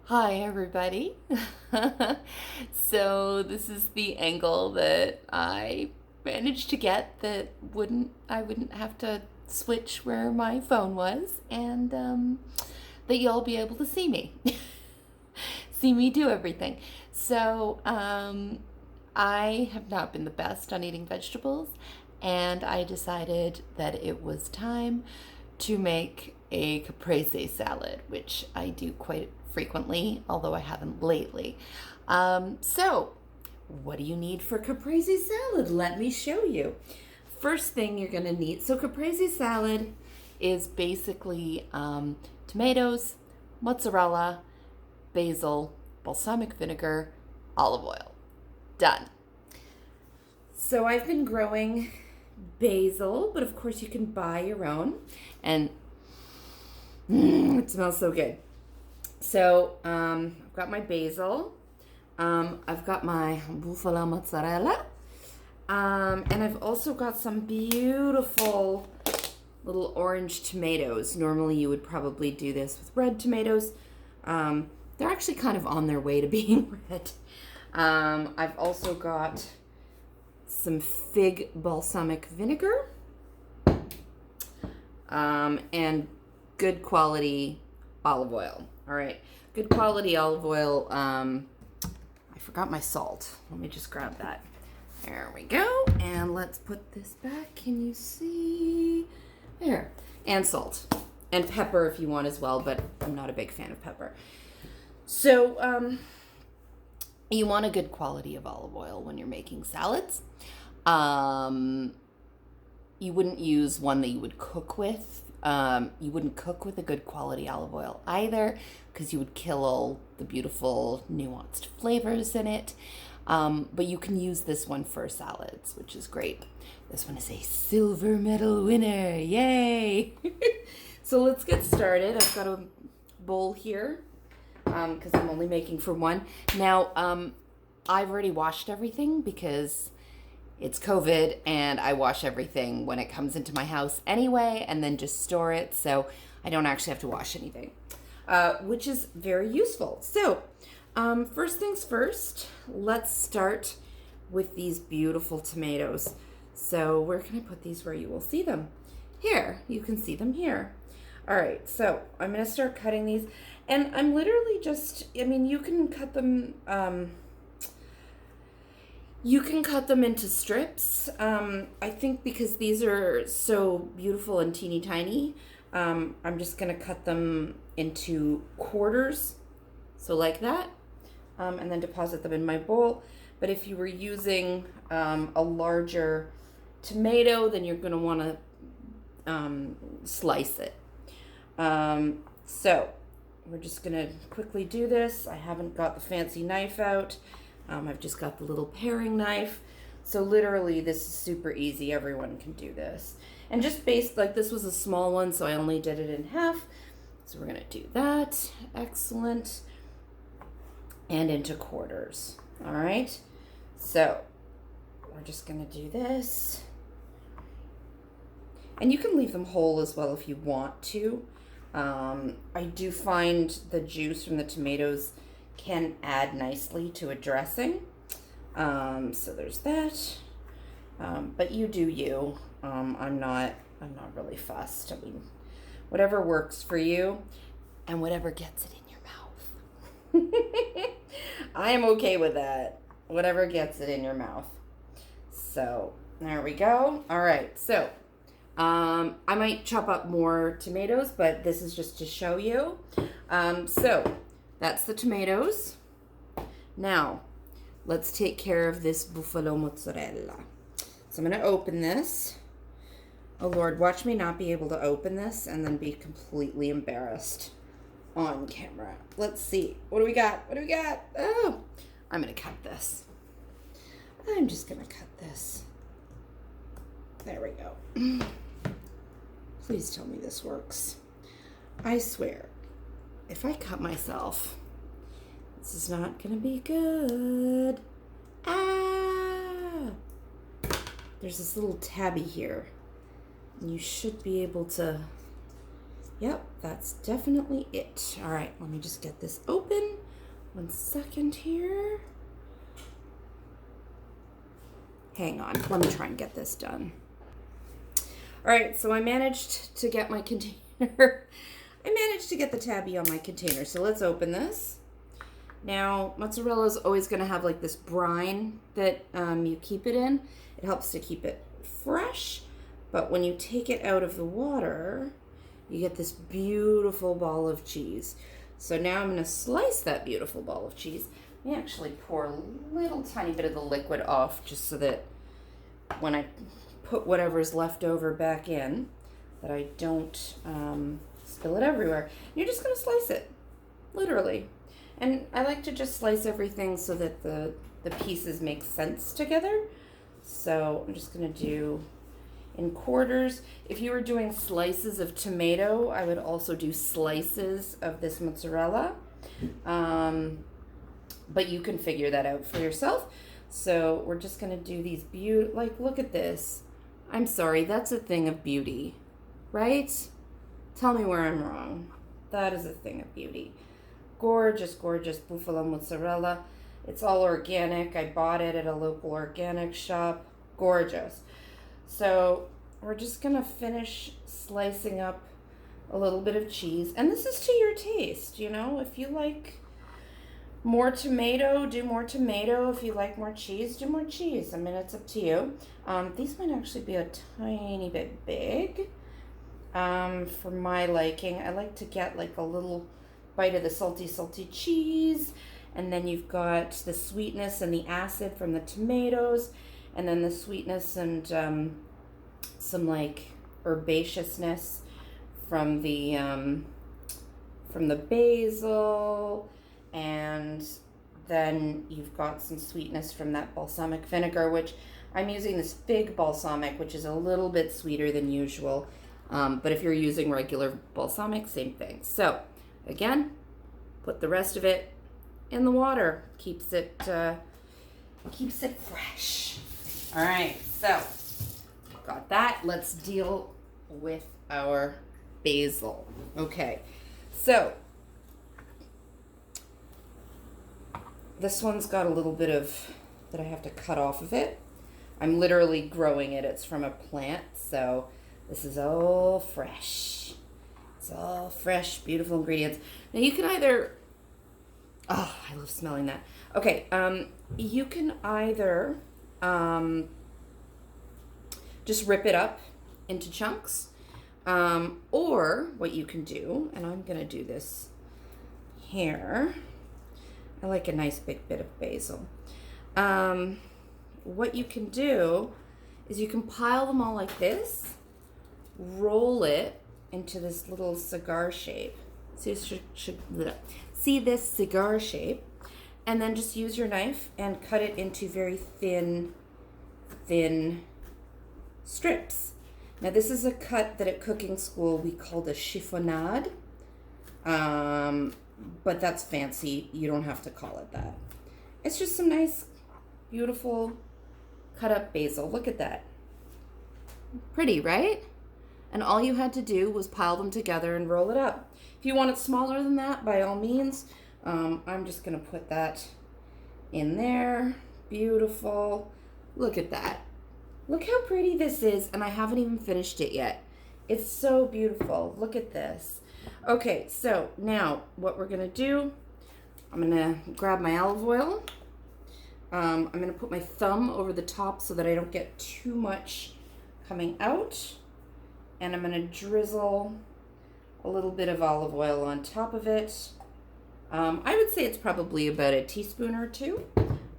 Hi everybody. So this is the angle that I managed to get that I wouldn't have to switch where my phone was and that you'll be able to see me. See me do everything. I have not been the best on eating vegetables, and I decided that it was time to make a caprese salad, which I do quite frequently, although I haven't lately. So, what do you need for caprese salad? Let me show you. First thing you're going to need, so caprese salad is basically tomatoes, mozzarella, basil, balsamic vinegar, olive oil. Done. So I've been growing basil, but of course you can buy your own. And it smells so good. So I've got my basil. I've got my bufala mozzarella. And I've also got some beautiful little orange tomatoes. Normally you would probably do this with red tomatoes. They're actually kind of on their way to being red. I've also got some fig balsamic vinegar, and good quality olive oil. All right, good quality olive oil. I forgot my salt. Let me just grab that. There we go. And let's put this back. Can you see? There. And salt. And pepper if you want as well, but I'm not a big fan of pepper. So, you want a good quality of olive oil when you're making salads. You wouldn't use one that you would cook with. You wouldn't cook with a good quality olive oil either, because you would kill all the beautiful nuanced flavors in it. But you can use this one for salads, which is great. This one is a silver medal winner. Yay! So let's get started. I've got a bowl here because I'm only making for one. Now, I've already washed everything because it's COVID and I wash everything when it comes into my house anyway and then just store it, so I don't actually have to wash anything, which is very useful. So, first things first, let's start with these beautiful tomatoes. So where can I put these where you will see them? Here, you can see them here. All right, so I'm going to start cutting these, and I'm literally just, you can cut them, into strips. I think because these are so beautiful and teeny tiny, I'm just going to cut them into quarters, so like that, and then deposit them in my bowl. But if you were using a larger tomato, then you're going to want to slice it. So we're just going to quickly do this. I haven't got the fancy knife out. I've just got the little paring knife. So literally this is super easy. Everyone can do this. And just this was a small one, so I only did it in half. So we're going to do that. Excellent. And into quarters. All right. So we're just going to do this. And you can leave them whole as well if you want to. I do find the juice from the tomatoes can add nicely to a dressing. So there's that. But you do you. I'm not really fussed. Whatever works for you and whatever gets it in your mouth. I am okay with that. Whatever gets it in your mouth. So there we go. All right. So I might chop up more tomatoes, but this is just to show you. So that's the tomatoes. Now, let's take care of this buffalo mozzarella. So I'm going to open this. Oh, Lord, watch me not be able to open this and then be completely embarrassed on camera. Let's see. What do we got? Oh, I'm going to cut this. I'm just going to cut this. There we go. Please tell me this works. I swear, if I cut myself, this is not going to be good. Ah! There's this little tabby here. And you should be able to Yep, that's definitely it. All right, let me just get this open. 1 second here. Hang on, let me try and get this done. All right, so I managed to get my container. I managed to get the tabby on my container. So let's open this. Now, mozzarella is always going to have like this brine that you keep it in. It helps to keep it fresh. But when you take it out of the water, you get this beautiful ball of cheese. So now I'm going to slice that beautiful ball of cheese. Let me actually pour a little tiny bit of the liquid off just so that when I put whatever's left over back in, that I don't spill it everywhere. You're just going to slice it, literally. And I like to just slice everything so that the pieces make sense together. So I'm just going to do in quarters. If you were doing slices of tomato, I would also do slices of this mozzarella. But you can figure that out for yourself. So we're just going to do these like, look at this. I'm sorry, that's a thing of beauty, right? Tell me where I'm wrong. That is a thing of beauty. Gorgeous, gorgeous buffalo mozzarella. It's all organic. I bought it at a local organic shop. Gorgeous. So we're just going to finish slicing up a little bit of cheese. And this is to your taste, you know. If you like more tomato, do more tomato. If you like more cheese, do more cheese. I mean, it's up to you. These might actually be a tiny bit big for my liking. I like to get like a little bite of the salty cheese, and then you've got the sweetness and the acid from the tomatoes, and then the sweetness and some like herbaceousness from the basil, and then you've got some sweetness from that balsamic vinegar, which I'm using this fig balsamic, which is a little bit sweeter than usual, but if you're using regular balsamic, same thing. So again, put the rest of it in the water. Keeps it fresh. All right, so got that. Let's deal with our basil. Okay, so this one's got a little bit of that I have to cut off of it. I'm literally growing it. It's from a plant, so this is all fresh. It's all fresh, beautiful ingredients. Now you can either, oh, I love smelling that. Okay, you can either just rip it up into chunks, or what you can do, and I'm gonna do this here. I like a nice big bit of basil. What you can do is you can pile them all like this, roll it into this little cigar shape. See this cigar shape, and then just use your knife and cut it into very thin strips. Now this is a cut that at cooking school we called a chiffonade, but that's fancy. You don't have to call it that. It's just some nice, beautiful cut up basil. Look at that. Pretty, right? And all you had to do was pile them together and roll it up. If you want it smaller than that, by all means, I'm just going to put that in there. Beautiful. Look at that. Look how pretty this is, and I haven't even finished it yet. It's so beautiful. Look at this. Okay, so now what we're going to do, I'm going to grab my olive oil. I'm going to put my thumb over the top so that I don't get too much coming out. And I'm going to drizzle a little bit of olive oil on top of it. I would say it's probably about a teaspoon or two.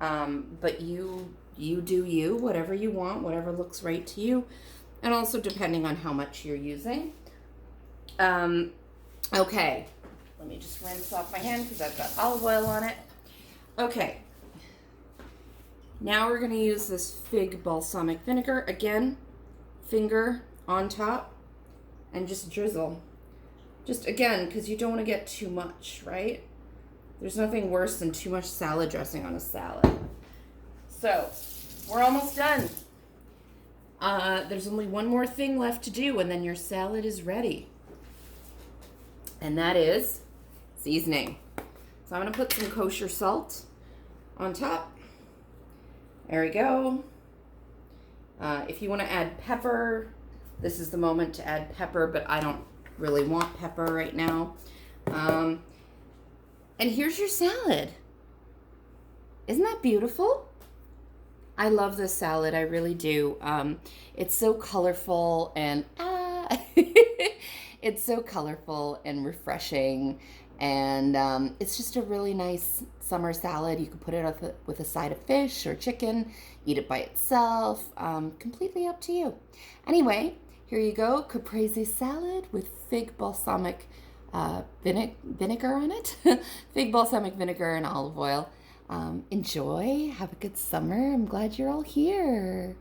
But you do you, whatever you want, whatever looks right to you. And also depending on how much you're using. Okay, let me just rinse off my hand because I've got olive oil on it. Okay, now we're going to use this fig balsamic vinegar. Again, finger on top and just drizzle. Just again, because you don't want to get too much, right? There's nothing worse than too much salad dressing on a salad. So, we're almost done. There's only one more thing left to do and then your salad is ready. and that is seasoning. So I'm going to put some kosher salt on top. There we go. If you want to add pepper, this is the moment to add pepper, but I don't really want pepper right now. And here's your salad. Isn't that beautiful? I love this salad, I really do. It's so colorful and it's so colorful and refreshing, and it's just a really nice summer salad. You can put it with a side of fish or chicken, eat it by itself, completely up to you. Anyway, here you go, caprese salad with fig balsamic vinegar on it. Fig balsamic vinegar and olive oil. Enjoy, have a good summer. I'm glad you're all here.